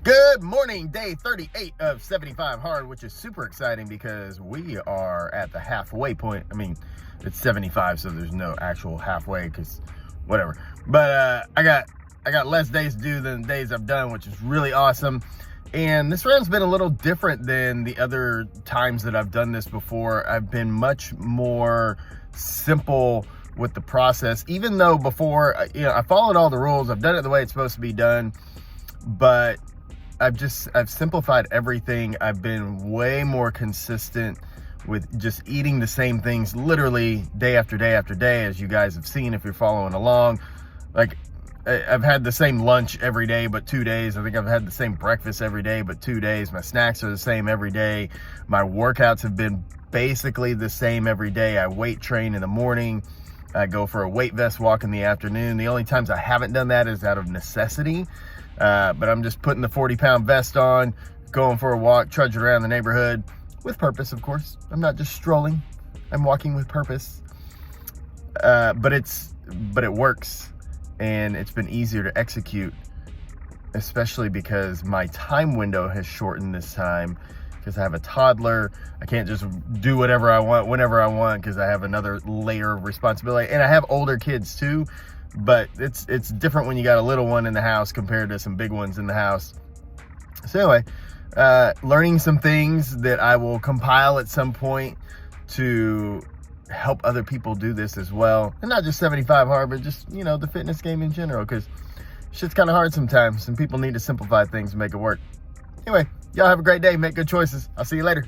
Good morning, day 38 of 75 hard, which is super exciting because we are at the halfway point. I mean, it's 75, so there's no actual halfway because whatever. But I got less days to do than days I've done, which is really awesome. And this round's been a little different than the other times that I've done this before. I've been much more simple with the process, even though before, I followed all the rules. I've done it the way it's supposed to be done, but I've simplified everything. I've been way more consistent with just eating the same things literally day after day after day, as you guys have seen if you're following along. Like, I've had the same lunch every day but 2 days. I think I've had the same breakfast every day but 2 days. My snacks are the same every day. My workouts have been basically the same every day. I weight train in the morning. I go for a weight vest walk in the afternoon. The only times I haven't done that is out of necessity. But I'm just putting the 40-pound vest on, going for a walk, trudging around the neighborhood with purpose, of course. I'm not just strolling. I'm walking with purpose. But it works, and it's been easier to execute, especially because my time window has shortened this time because I have a toddler. I can't just do whatever I want whenever I want because I have another layer of responsibility, and I have older kids too. But it's different when you got a little one in the house compared to some big ones in the house. So anyway, learning some things that I will compile at some point to help other people do this as well. And not just 75 hard, but just, the fitness game in general, because shit's kind of hard sometimes and people need to simplify things and make it work. Anyway, y'all have a great day. Make good choices. I'll see you later.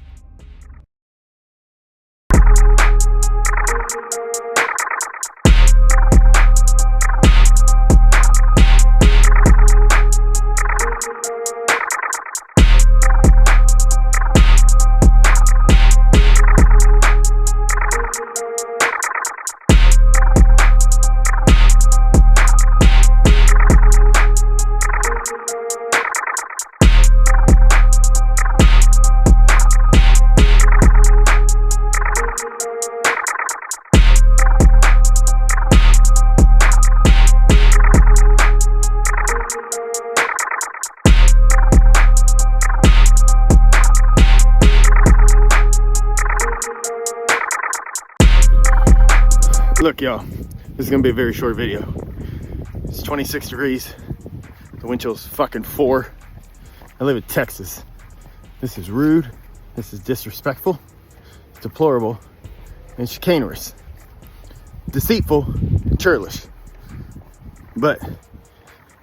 Look, y'all, this is gonna be a very short video. It's 26 degrees. The wind chill's fucking 4. I live in Texas. This is rude. This is disrespectful. It's deplorable and chicanerous. Deceitful and churlish. But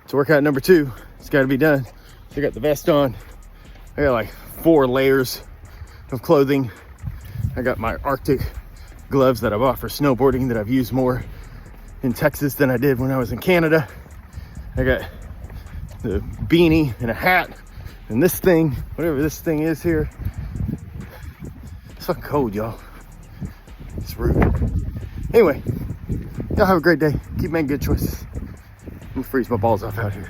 it's workout number 2. It's gotta be done. So I got the vest on. I got like 4 layers of clothing. I got my Arctic gloves that I bought for snowboarding that I've used more in Texas than I did when I was in Canada. I got the beanie and a hat and this thing, whatever this thing is here. It's fucking cold, y'all. It's rude. Anyway, y'all have a great day. Keep making good choices. I'm gonna freeze my balls off out here.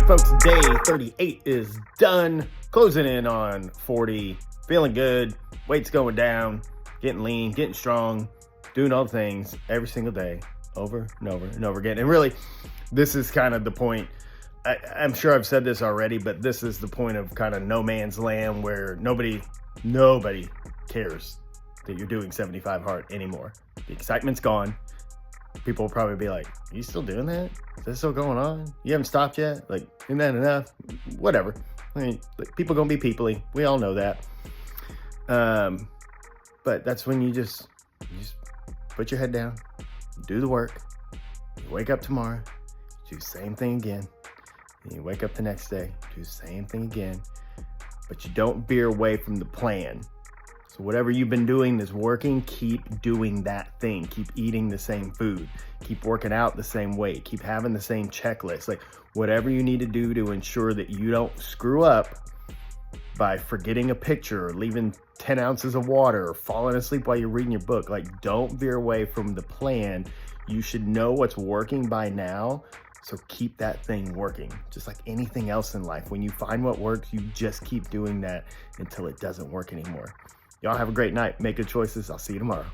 Folks, day 38 is done, closing in on 40, feeling good, weight's going down, getting lean, getting strong, doing all the things every single day, over and over and over again. And really, this is kind of the point. I'm sure I've said this already, but this is the point of kind of no man's land where nobody cares that you're doing 75 hard anymore. The excitement's gone. People will probably be like, are you still doing that? Is that still going on? You haven't stopped yet? Like, isn't that enough? Whatever. I mean, people gonna be peoply. We all know that. But that's when you just put your head down, do the work. You wake up tomorrow, do the same thing again. And you wake up the next day, do the same thing again. But you don't veer away from the plan. So whatever you've been doing that's working, keep doing that thing. Keep eating the same food. Keep working out the same way. Keep having the same checklist. Like, whatever you need to do to ensure that you don't screw up by forgetting a picture or leaving 10 ounces of water or falling asleep while you're reading your book. Like, don't veer away from the plan. You should know what's working by now. So keep that thing working. Just like anything else in life. When you find what works, you just keep doing that until it doesn't work anymore. Y'all have a great night. Make good choices. I'll see you tomorrow.